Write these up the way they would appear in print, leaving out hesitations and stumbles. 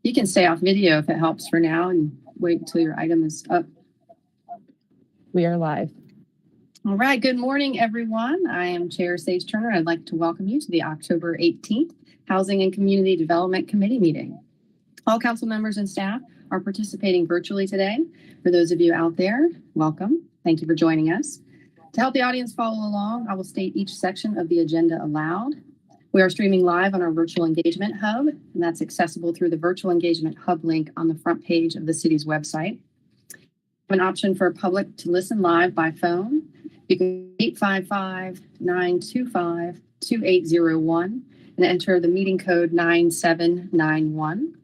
You can stay off video if it helps for now and wait until your item is up. We are live. All right. Good morning, everyone. I am Chair Sage Turner. I'd like to welcome you to the October 18th Housing and Community Development Committee meeting. All council members and staff are participating virtually today. For those of you out there, welcome. Thank you for joining us. To help the audience follow along, I will state each section of the agenda aloud. We are streaming live on our virtual engagement hub, and that's accessible through the virtual engagement hub link on the front page of the city's website. We have an option for public to listen live by phone. You can 855-925-2801 and enter the meeting code 9791.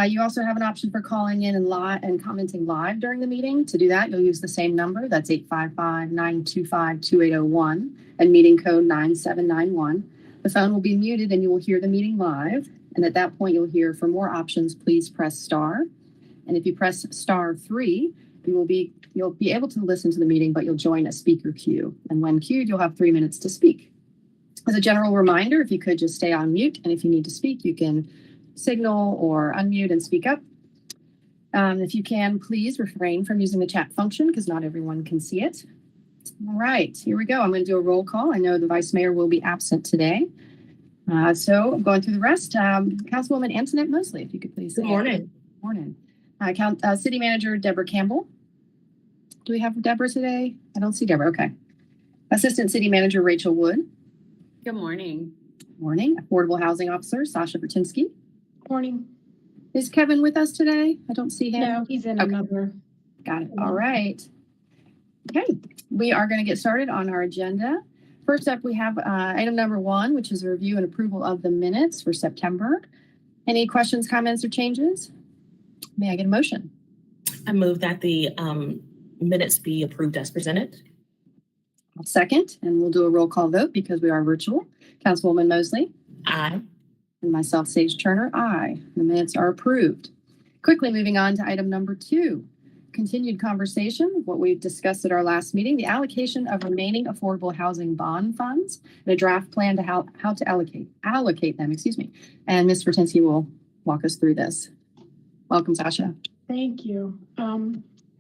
You also have an option for calling in and commenting live during the meeting. To do that, you'll use the same number. That's 855-925-2801 and meeting code 9791. The phone will be muted and you will hear the meeting live. And at that point, you'll hear for more options, please press star. And if you press star 3, you'll be able to listen to the meeting, but you'll join a speaker queue. And when queued, you'll have 3 minutes to speak. As a general reminder, if you could just stay on mute, and if you need to speak, you can signal or unmute and speak up. If you can, please refrain from using the chat function because not everyone can see it. All right, here we go. I'm going to do a roll call. I know the Vice Mayor will be absent today. So I'm going through the rest. Councilwoman Antoinette Mosley, if you could please. Good morning. Good morning. City Manager Deborah Campbell. Do we have Deborah today? I don't see Deborah. Okay. Assistant City Manager Rachel Wood. Good morning. Morning. Affordable Housing Officer Sasha Bertinsky. Morning. Is Kevin with us today? I don't see him. No, he's in another. Got it. All right. Okay. We are going to get started on our agenda. First up, we have item number 1, which is a review and approval of the minutes for September. Any questions, comments, or changes? May I get a motion? I move that the minutes be approved as presented. I'll second, and we'll do a roll call vote because we are virtual. Councilwoman Mosley? Aye. And myself, Sage Turner, aye. The minutes are approved. Quickly moving on to item number 2, continued conversation of what we discussed at our last meeting, the allocation of remaining affordable housing bond funds and a draft plan to how to allocate them, And Ms. Vertinsky will walk us through this. Welcome, Sasha. Thank you.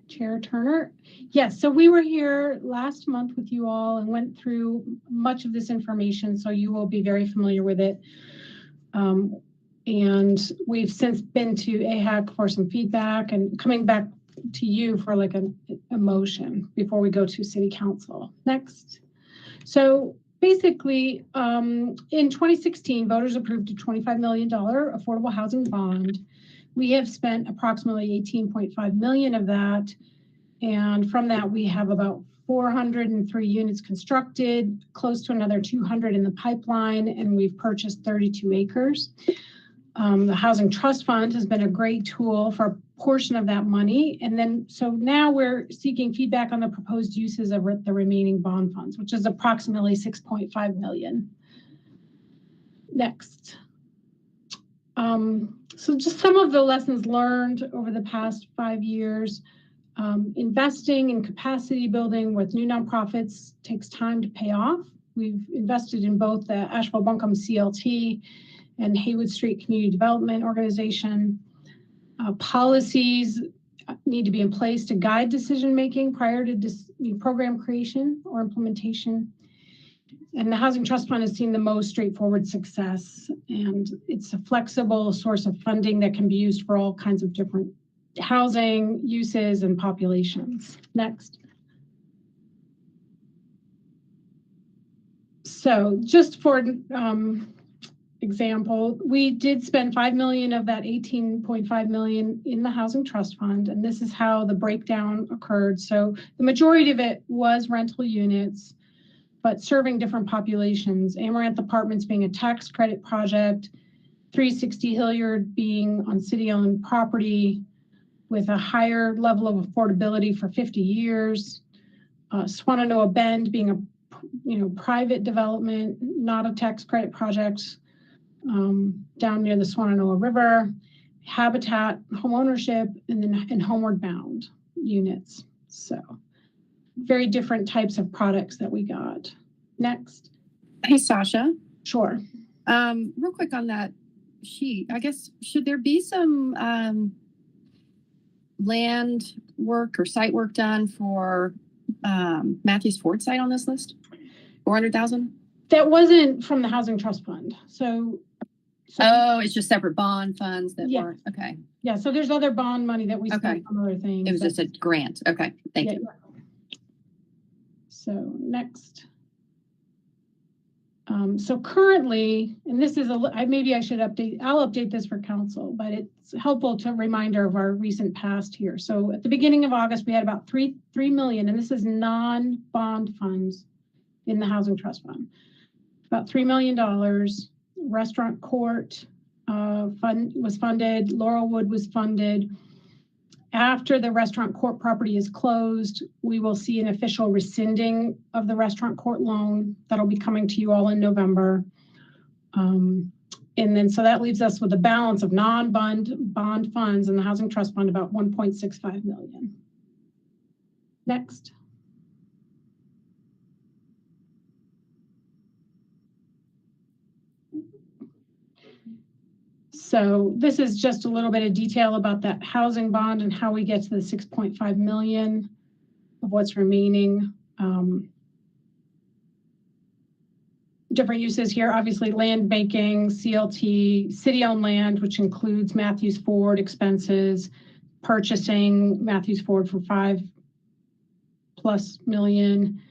Chair Turner. Yes, so we were here last month with you all and went through much of this information, so you will be very familiar with it. And we've since been to AHAC for some feedback and coming back to you for like a motion before we go to City Council. Next. So basically, in 2016, voters approved a $25 million affordable housing bond. We have spent approximately $18.5 million of that. And from that, we have about 403 units constructed, close to another 200 in the pipeline, and we've purchased 32 acres. The Housing Trust Fund has been a great tool for a portion of that money. And then, so now we're seeking feedback on the proposed uses of the remaining bond funds, which is approximately $6.5 million. Next. So just some of the lessons learned over the past 5 years. Investing in capacity building with new nonprofits takes time to pay off. We've invested in both the Asheville Buncombe CLT and Haywood Street Community Development Organization. Policies need to be in place to guide decision-making prior to program creation or implementation. And the Housing Trust Fund has seen the most straightforward success, and it's a flexible source of funding that can be used for all kinds of different housing uses and populations. Next. So just for example, we did spend $5 million of that $18.5 million in the Housing Trust Fund, and this is how the breakdown occurred. So the majority of it was rental units, but serving different populations. Amaranth Apartments being a tax credit project, 360 Hilliard being on city-owned property with a higher level of affordability for 50 years, Swannanoa Bend being a private development, not a tax credit project, down near the Swannanoa River, Habitat, homeownership, and Homeward Bound units. So very different types of products that we got. Next. Hey, Sasha. Sure. Real quick on that sheet, I guess, should there be some land work or site work done for Matthews Ford site on this list? 400,000? That wasn't from the Housing Trust Fund. So Oh, it's just separate bond funds that Yeah. were, okay. yeah, so there's other bond money that we Okay. spent on other things. It was just a grant. Okay, thank Yeah, you. yeah. So next. So currently, and this is maybe I should update, I'll update this for council, but it's helpful to reminder of our recent past here. So at the beginning of August, we had about 3 million, and this is non-bond funds in the Housing Trust Fund. About $3 million. Restaurant Court fund was funded. Laurelwood was funded. After the Restaurant Court property is closed, we will see an official rescinding of the Restaurant Court loan. That'll be coming to you all in November. And then so that leaves us with a balance of non-bond funds in the Housing Trust Fund, about 1.65 million. Next. So this is just a little bit of detail about that housing bond and how we get to the 6.5 million of what's remaining. Different uses here, obviously land banking, CLT, city-owned land, which includes Matthews Ford expenses, purchasing Matthews Ford for $5+ million,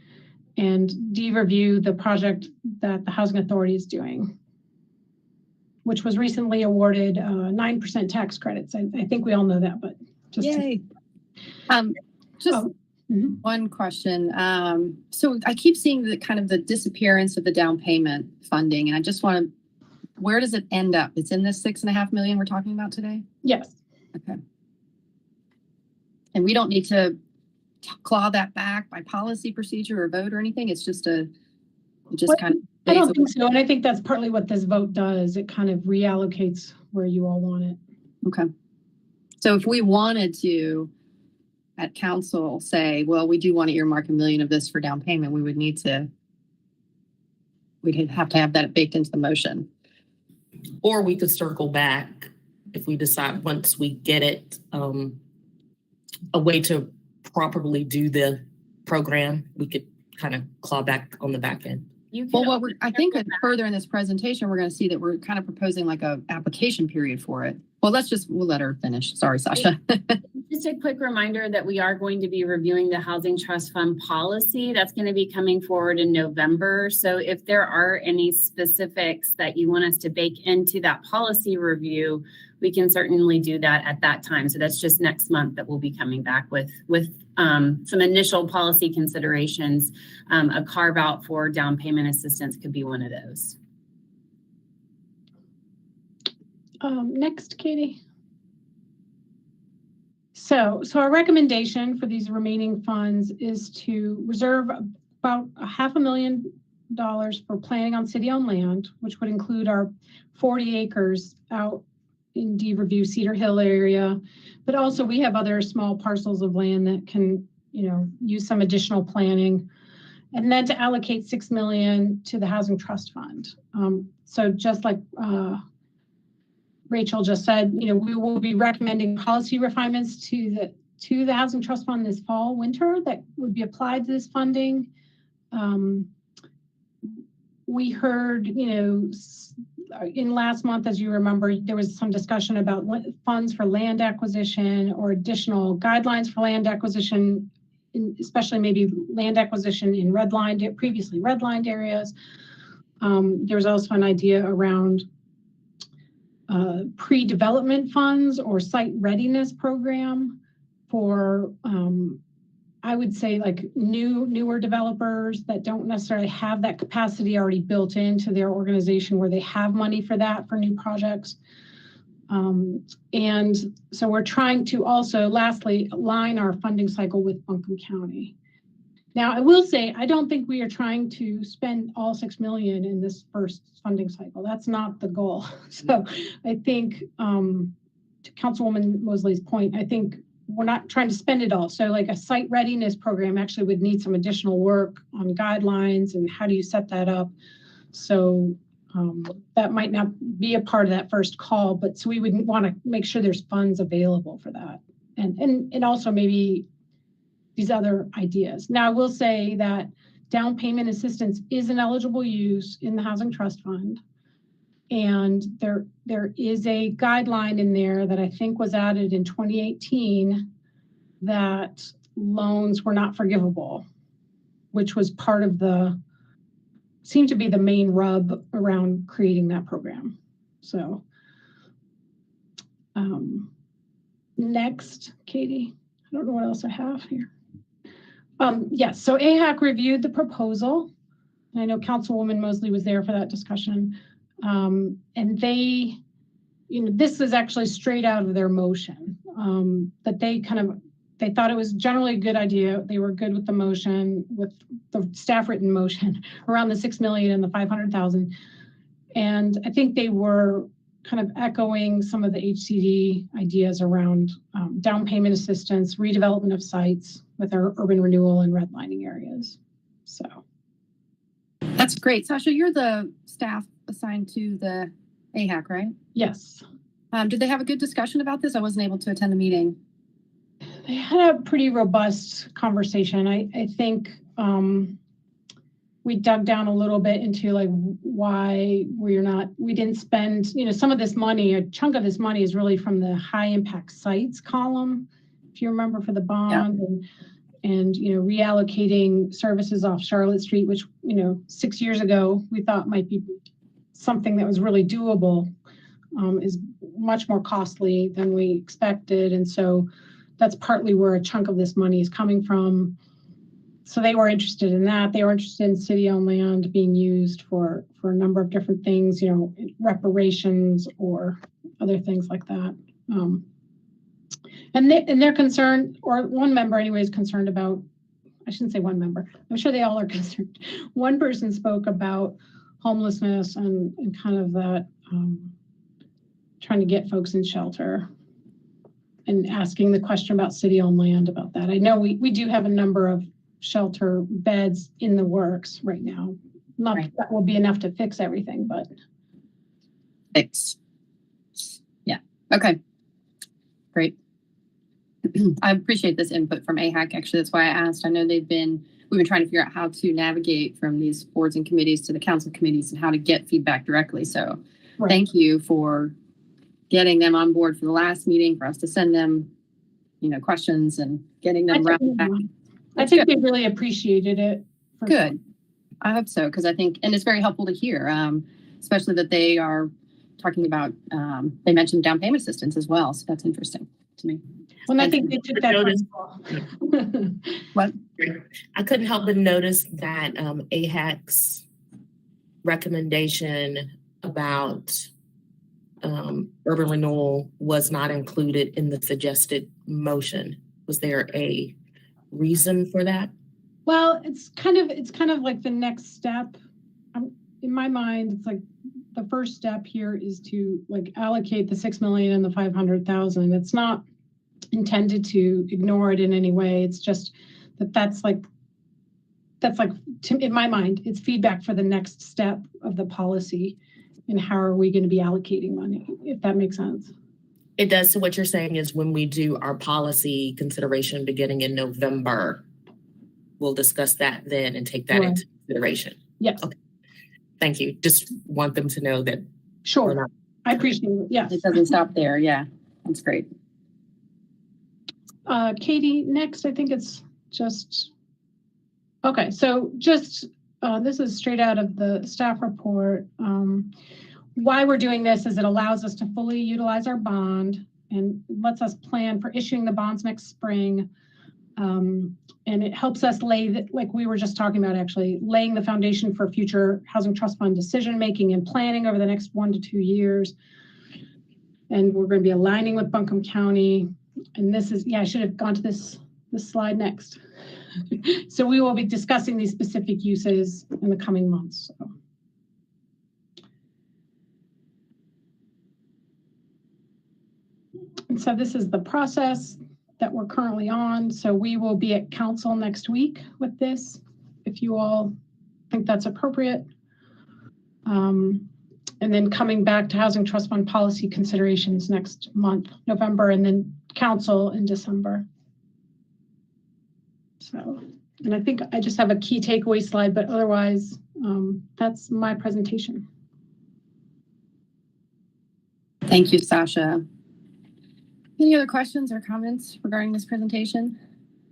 and D-Review, the project that the Housing Authority is doing, which was recently awarded 9% tax credits. I think we all know that, but just Yay. One question. So I keep seeing the kind of the disappearance of the down payment funding, and I just want to, where does it end up? It's in this $6.5 million we're talking about today? Yes. Okay. And we don't need to claw that back by policy procedure or vote or anything? It's just kind of. I don't think so. And I think that's partly what this vote does. It kind of reallocates where you all want it. Okay. So if we wanted to, at council, say, well, we do want to earmark $1 million of this for down payment, we'd have to have that baked into the motion. Or we could circle back if we decide once we get it, a way to properly do the program, we could kind of claw back on the back end. Well, I think that further in this presentation, we're going to see that we're kind of proposing like a application period for it. Well, we'll let her finish. Sorry, Sasha. Just a quick reminder that we are going to be reviewing the Housing Trust Fund policy. That's going to be coming forward in November. So if there are any specifics that you want us to bake into that policy review, we can certainly do that at that time. So that's just next month that we'll be coming back with some initial policy considerations. A carve out for down payment assistance could be one of those. Next, Katie. So our recommendation for these remaining funds is to reserve about $500,000 for planning on city-owned land, which would include our 40 acres out in D-Review, Cedar Hill area. But also we have other small parcels of land that can, use some additional planning. And then to allocate $6 million to the Housing Trust Fund. So just like Rachel just said, we will be recommending policy refinements to the Housing Trust Fund this fall, winter that would be applied to this funding. We heard, in last month, as you remember, there was some discussion about funds for land acquisition or additional guidelines for land acquisition, especially maybe land acquisition in previously redlined areas. There's also an idea around pre-development funds or site readiness program for, I would say, like newer developers that don't necessarily have that capacity already built into their organization where they have money for that for new projects. And so we're trying to also, lastly, align our funding cycle with Buncombe County. Now, I will say, I don't think we are trying to spend all $6 million in this first funding cycle. That's not the goal. So I think, to Councilwoman Mosley's point, I think we're not trying to spend it all. So like a site readiness program actually would need some additional work on guidelines and how do you set that up. So that might not be a part of that first call, but so we would want to make sure there's funds available for that. And also maybe these other ideas. Now, I will say that down payment assistance is an eligible use in the Housing Trust Fund. And there is a guideline in there that I think was added in 2018 that loans were not forgivable, which was part of seemed to be the main rub around creating that program. So next, Katie, I don't know what else I have here. Yes, so AHAC reviewed the proposal. I know Councilwoman Mosley was there for that discussion. And they, this is actually straight out of their motion, that they thought it was generally a good idea. They were good with the motion, with the staff written motion around the 6 million and the 500,000. And I think they were kind of echoing some of the HCD ideas around down payment assistance, redevelopment of sites with our urban renewal and redlining areas. So. That's great. Sasha, you're the staff assigned to the AHAC, right? Yes. Did they have a good discussion about this? I wasn't able to attend the meeting. They had a pretty robust conversation. I think we dug down a little bit into like why we didn't spend, some of this money, a chunk of this money is really from the high impact sites column, if you remember, for the bond. Yeah. And reallocating services off Charlotte Street, which 6 years ago we thought might be something that was really doable, is much more costly than we expected. And so that's partly where a chunk of this money is coming from. So they were interested in that. They were interested in city-owned land being used for a number of different things, reparations or other things like that. And they're concerned, or one member anyway is concerned about, I shouldn't say one member, I'm sure they all are concerned. One person spoke about homelessness and kind of that, trying to get folks in shelter and asking the question about city-owned land about that. I know we do have a number of shelter beds in the works right now. Not right. That will be enough to fix everything, but. Fix. Yeah, okay, great. I appreciate this input from AHAC. Actually, that's why I asked. I know we've been trying to figure out how to navigate from these boards and committees to the council committees and how to get feedback directly. So right. Thank you for getting them on board for the last meeting, for us to send them, questions and getting them wrapped back. I think they really appreciated it. Good. I hope so, because I think, and it's very helpful to hear, especially that they are talking about, they mentioned down payment assistance as well. So that's interesting to me. Well, I think they took that. What? I couldn't help but notice that AHAC's recommendation about urban renewal was not included in the suggested motion. Was there a reason for that? Well, it's kind of like the next step. In my mind, it's like the first step here is to like allocate the 6 million and the 500,000. It's not intended to ignore it in any way. It's just that's like in my mind, it's feedback for the next step of the policy and how are we going to be allocating money, if that makes sense. It does. So what you're saying is when we do our policy consideration beginning in November, we'll discuss that then and take that right. into consideration. Yes. Okay. Thank you. Just want them to know that. Sure. I appreciate it. Yeah. It doesn't stop there. Yeah. That's great. Katie, next, I think it's just, okay. So just, this is straight out of the staff report. Why we're doing this is it allows us to fully utilize our bond and lets us plan for issuing the bonds next spring. And it helps us like we were just talking about, actually laying the foundation for future Housing Trust Fund decision-making and planning over the next 1 to 2 years. And we're going to be aligning with Buncombe County. And this is, I should have gone to this slide next. So we will be discussing these specific uses in the coming months. So. And so this is the process that we're currently on. So we will be at council next week with this, if you all think that's appropriate. And then coming back to Housing Trust Fund policy considerations next month, November, and then council in December. So, and I think I just have a key takeaway slide, but otherwise, that's my presentation. Thank you, Sasha. Any other questions or comments regarding this presentation?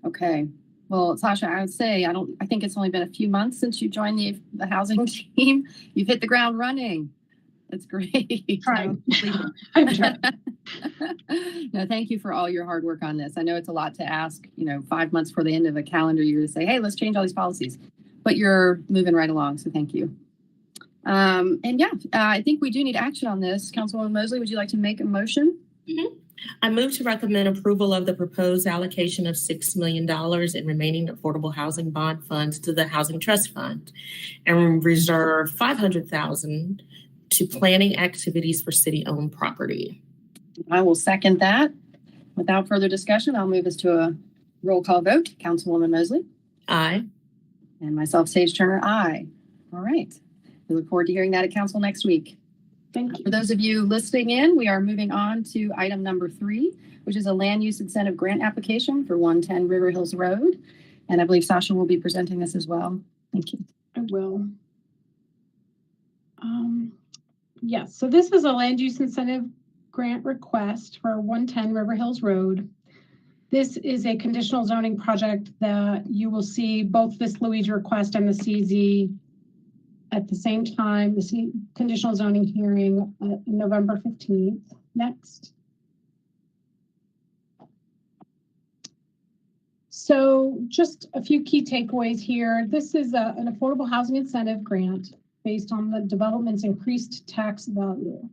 Okay. Well, Sasha, I would say I think it's only been a few months since you joined the housing team. You've hit the ground running. That's great. Trying. No, thank you for all your hard work on this. I know it's a lot to ask, 5 months before the end of a calendar year to say, hey, let's change all these policies. But you're moving right along, so thank you. I think we do need action on this. Councilwoman Mosley, would you like to make a motion? Mm-hmm. I move to recommend approval of the proposed allocation of $6 million in remaining affordable housing bond funds to the Housing Trust Fund and reserve $500,000 to planning activities for city-owned property. I will second that. Without further discussion, I'll move us to a roll call vote. Councilwoman Mosley? Aye. And myself, Sage Turner, aye. All right. We look forward to hearing that at council next week. Thank you. For those of you listening in, we are moving on to item number 3, which is a land use incentive grant application for 110 River Hills Road. And I believe Sasha will be presenting this as well. Thank you. I will. Yes, so this is a land use incentive grant request for 110 River Hills Road. This is a conditional zoning project that you will see both this Luigi request and the CZ at the same time, the conditional zoning hearing November 15th. Next. So just a few key takeaways here. This is an affordable housing incentive grant based on the development's increased tax value.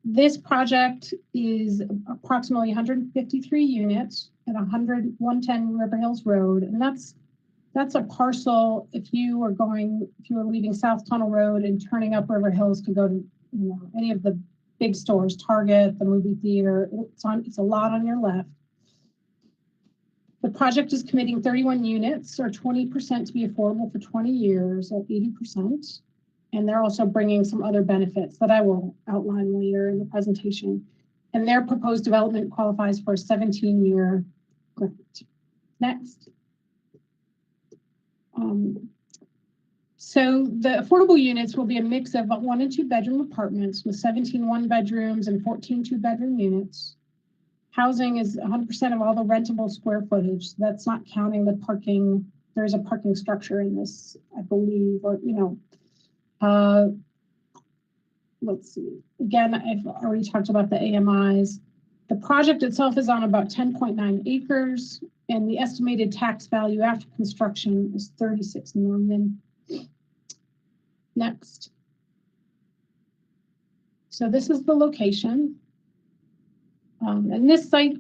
This project is approximately 153 units at 110 River Hills Road, and that's a parcel. If you are leaving South Tunnel Road and turning up River Hills to go to any of the big stores, Target, the movie theater, it's a lot on your left. The project is committing 31 units or 20% to be affordable for 20 years at 80%. And they're also bringing some other benefits that I will outline later in the presentation. And their proposed development qualifies for a 17-year grant. Next. So the affordable units will be a mix of 1 and 2 bedroom apartments with 17 1-bedrooms and 14 2-bedroom units. Housing is 100% of all the rentable square footage. So that's not counting the parking. There's a parking structure in this, I believe, or, let's see. Again, I've already talked about the AMIs. The project itself is on about 10.9 acres, and the estimated tax value after construction is $36 million. Next. So this is the location. And this site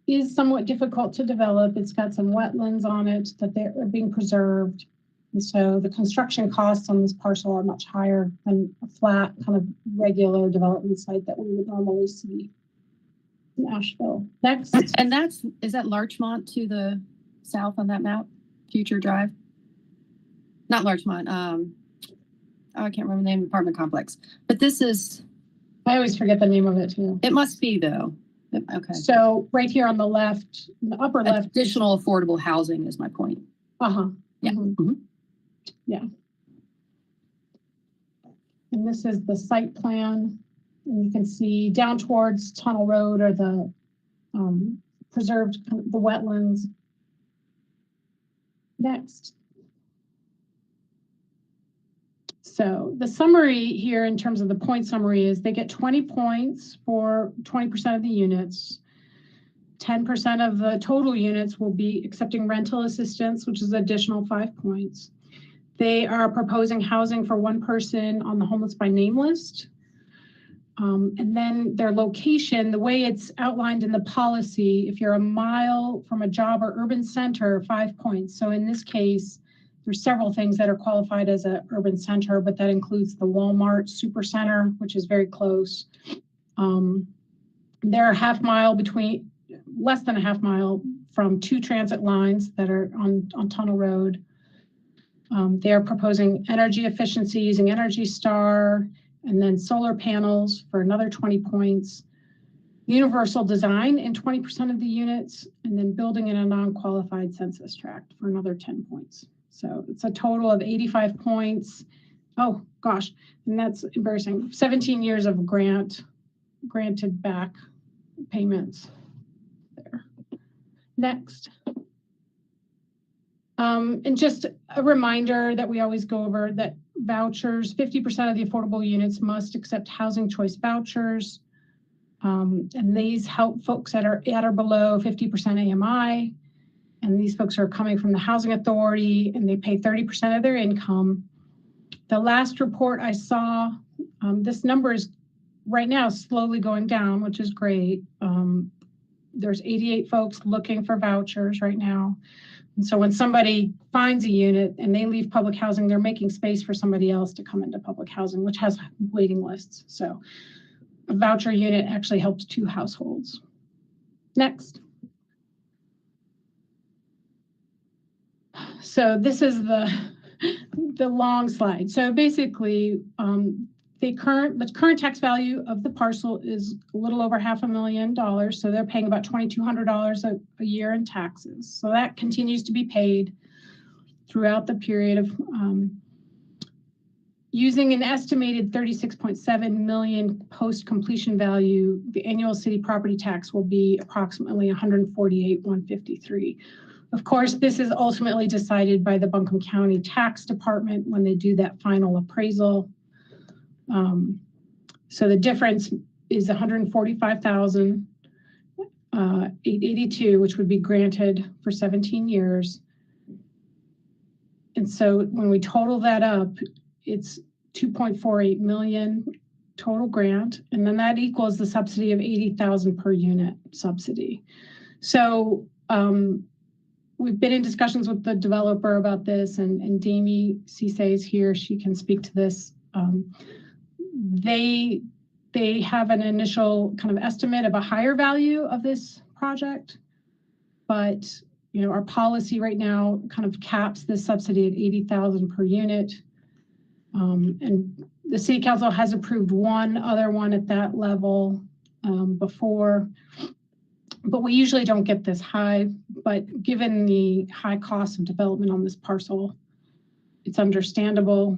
is somewhat difficult to develop. It's got some wetlands on it that are being preserved. And so the construction costs on this parcel are much higher than a flat kind of regular development site that we would normally see in Asheville. Next. And is that Larchmont to the south on that map? Future Drive? Not Larchmont. I can't remember the name of the apartment complex. But this is... I always forget the name of it too. It must be though. Okay. So right here on the left, in the upper left. Additional affordable housing is my point. Uh-huh. Yeah. Mm-hmm. Yeah. And this is the site plan. And you can see down towards Tunnel Road are the preserved, the wetlands. Next. So the summary here in terms of the point summary is they get 20 points for 20% of the units. 10% of the total units will be accepting rental assistance, which is additional 5 points. They are proposing housing for 1 person on the homeless by name list. And then their location, the way it's outlined in the policy, if you're a mile from a job or urban center, 5 points. So in this case, there's several things that are qualified as an urban center, but that includes the Walmart Supercenter, which is very close. They're less than a half mile from 2 transit lines that are on Tunnel Road. They're proposing energy efficiency using Energy Star, and then solar panels for another 20 points, universal design in 20% of the units, and then building in a non-qualified census tract for another 10 points. So it's a total of 85 points. Oh gosh, and that's embarrassing. 17 years of granted back payments there. Next. And just a reminder that we always go over that vouchers, 50% of the affordable units must accept housing choice vouchers. And these help folks that are at or below 50% AMI. And these folks are coming from the housing authority and they pay 30% of their income. The last report I saw, this number is right now slowly going down, which is great. There's 88 folks looking for vouchers right now. And so when somebody finds a unit and they leave public housing, they're making space for somebody else to come into public housing, which has waiting lists. So a voucher unit actually helps 2 households. Next. So this is the long slide. So basically, the current tax value of the parcel is a little over $500,000. So they're paying about $2,200 a year in taxes. So that continues to be paid throughout the period of using an estimated $36.7 million post-completion value. The annual city property tax will be approximately $148,153. Of course, this is ultimately decided by the Buncombe County Tax Department when they do that final appraisal. So the difference is $145,882, which would be granted for 17 years. And so when we total that up, it's $2.48 million total grant, and then that equals the subsidy of $80,000 per unit subsidy. So we've been in discussions with the developer about this, and Damie Cisse is here. She can speak to this. They have an initial kind of estimate of a higher value of this project, but our policy right now kind of caps this subsidy at $80,000 per unit. And the city council has approved one other one at that level before, but we usually don't get this high. But given the high cost of development on this parcel, it's understandable.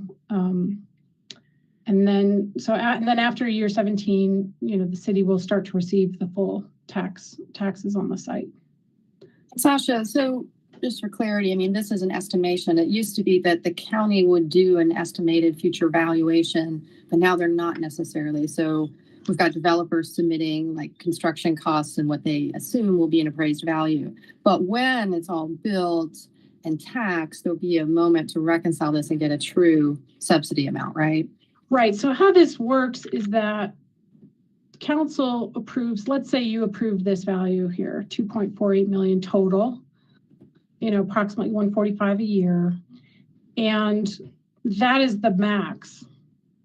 And then after year 17, the city will start to receive the full taxes on the site. Sasha, so just for clarity, this is an estimation. It used to be that the county would do an estimated future valuation, but now they're not necessarily. So we've got developers submitting like construction costs and what they assume will be an appraised value. But when it's all built and taxed, there'll be a moment to reconcile this and get a true subsidy amount, right? Right. So how this works is that council approves, let's say you approve this value here, 2.48 million total, approximately 145 a year. And that is the max.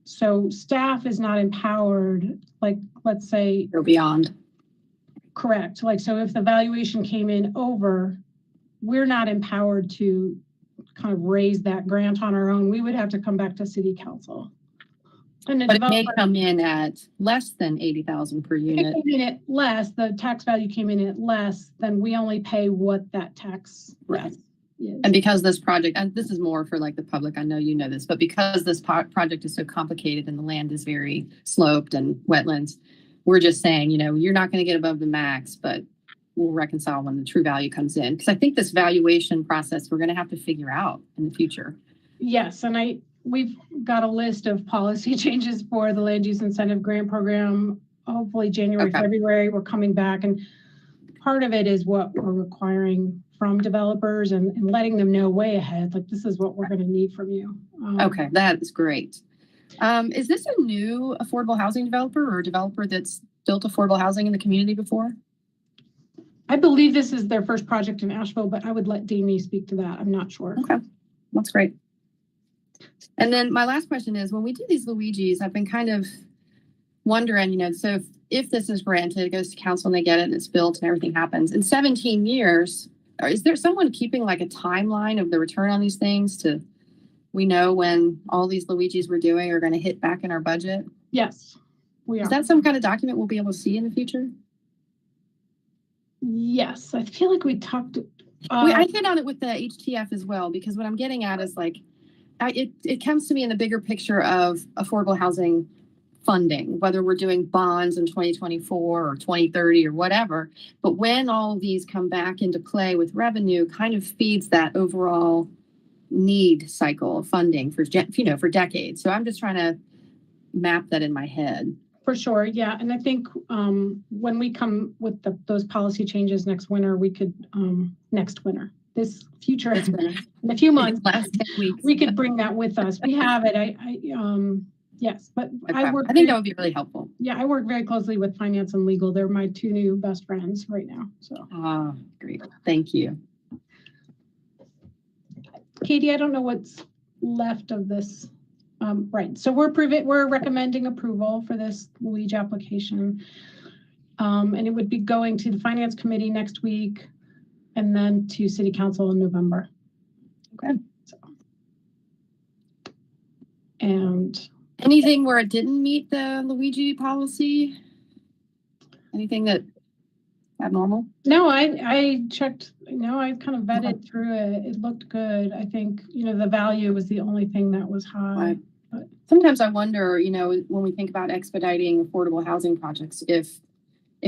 So staff is not empowered, like, let's say. Or beyond. Correct. Like, so if the valuation came in over, we're not empowered to kind of raise that grant on our own. We would have to come back to city council. And but it may come in at less than 80,000 per unit. It came in at less, the tax value came in at less, then we only pay what that tax right. is. And because this project, and this is more for like the public, I know you know this, but because this project is so complicated and the land is very sloped and wetlands, we're just saying, you're not going to get above the max, but we'll reconcile when the true value comes in. Because I think this valuation process, we're going to have to figure out in the future. Yes, and we've got a list of policy changes for the land use incentive grant program. Hopefully January, February, we're coming back. And part of it is what we're requiring from developers and letting them know way ahead, like this is what we're going to need from you. Okay, that is great. Is this a new affordable housing developer or a developer that's built affordable housing in the community before? I believe this is their first project in Asheville, but I would let Damie speak to that. I'm not sure. Okay, that's great. And then my last question is, when we do these Luigi's, I've been kind of wondering, so if this is granted, it goes to council and they get it and it's built and everything happens. In 17 years, is there someone keeping like a timeline of the return on these things to we know when all these Luigis we're doing are going to hit back in our budget? Yes, we are. Is that some kind of document we'll be able to see in the future? Yes, I feel like we talked. I hit on it with the HTF as well, because what I'm getting at is like, it comes to me in the bigger picture of affordable housing funding, whether we're doing bonds in 2024 or 2030 or whatever. But when all of these come back into play with revenue, kind of feeds that overall need cycle of funding for decades. So I'm just trying to map that in my head. For sure, yeah. And I think when we come with those policy changes next winter, we could, this future, in a few months, Last 10 weeks. we could bring that with us. We have it. Yes, but Okay. I think that would be really helpful. Yeah, I work very closely with finance and legal. They're my two new best friends right now. So. Great. Thank you. Katie, I don't know what's left of this. Right. So we're recommending approval for this Luigi application. And it would be going to the finance committee next week and then to city council in November. Okay. So. And anything where it didn't meet the Luigi policy? Anything that abnormal? No, I checked, I kind of vetted through it. It looked good. I think, the value was the only thing that was high. Right. Sometimes I wonder, when we think about expediting affordable housing projects, if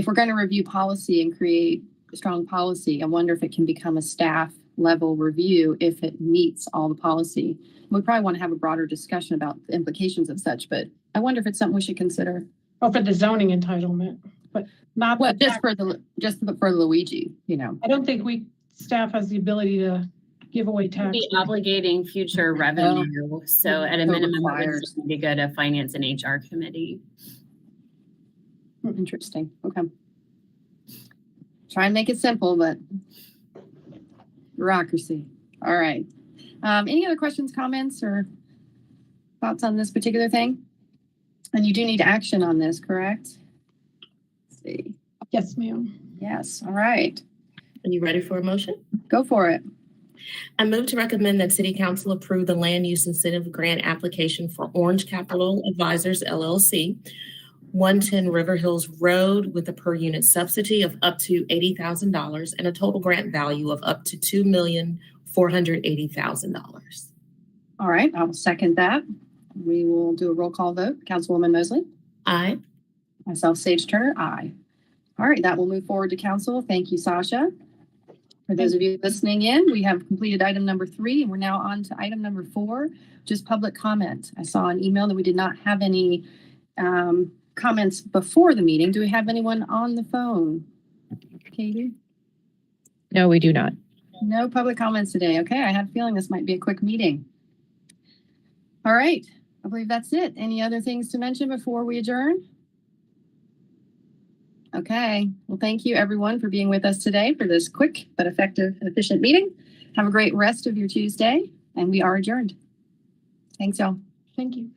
we're going to review policy and create a strong policy, I wonder if it can become a staff level review if it meets all the policy. We probably want to have a broader discussion about the implications of such, but I wonder if it's something we should consider. Oh, for the zoning entitlement, but not just for Luigi, I don't think staff has the ability to give away tax. Be obligating future revenue. So at a minimum, it would need to go to finance and HR committee. Interesting. Okay. Try and make it simple, but bureaucracy. All right. Any other questions, comments, or thoughts on this particular thing? And you do need action on this, correct? Let's see. Yes, ma'am. Yes. All right. Are you ready for a motion? Go for it. I move to recommend that City Council approve the land use incentive grant application for Orange Capital Advisors, LLC, 110 River Hills Road, with a per unit subsidy of up to $80,000 and a total grant value of up to $2,480,000. All right. I will second that. We will do a roll call vote. Councilwoman Mosley? Aye. Myself, Sage Turner? Aye. All right. That will move forward to council. Thank you, Sasha. For those of you listening in, we have completed item number 3, and we're now on to item number 4, just public comment. I saw an email that we did not have any comments before the meeting. Do we have anyone on the phone? Katie? No, we do not. No public comments today. Okay, I had a feeling this might be a quick meeting. All right, I believe that's it. Any other things to mention before we adjourn? Okay, well, thank you everyone for being with us today for this quick but effective and efficient meeting. Have a great rest of your Tuesday, and we are adjourned. Thanks, y'all. Thank you.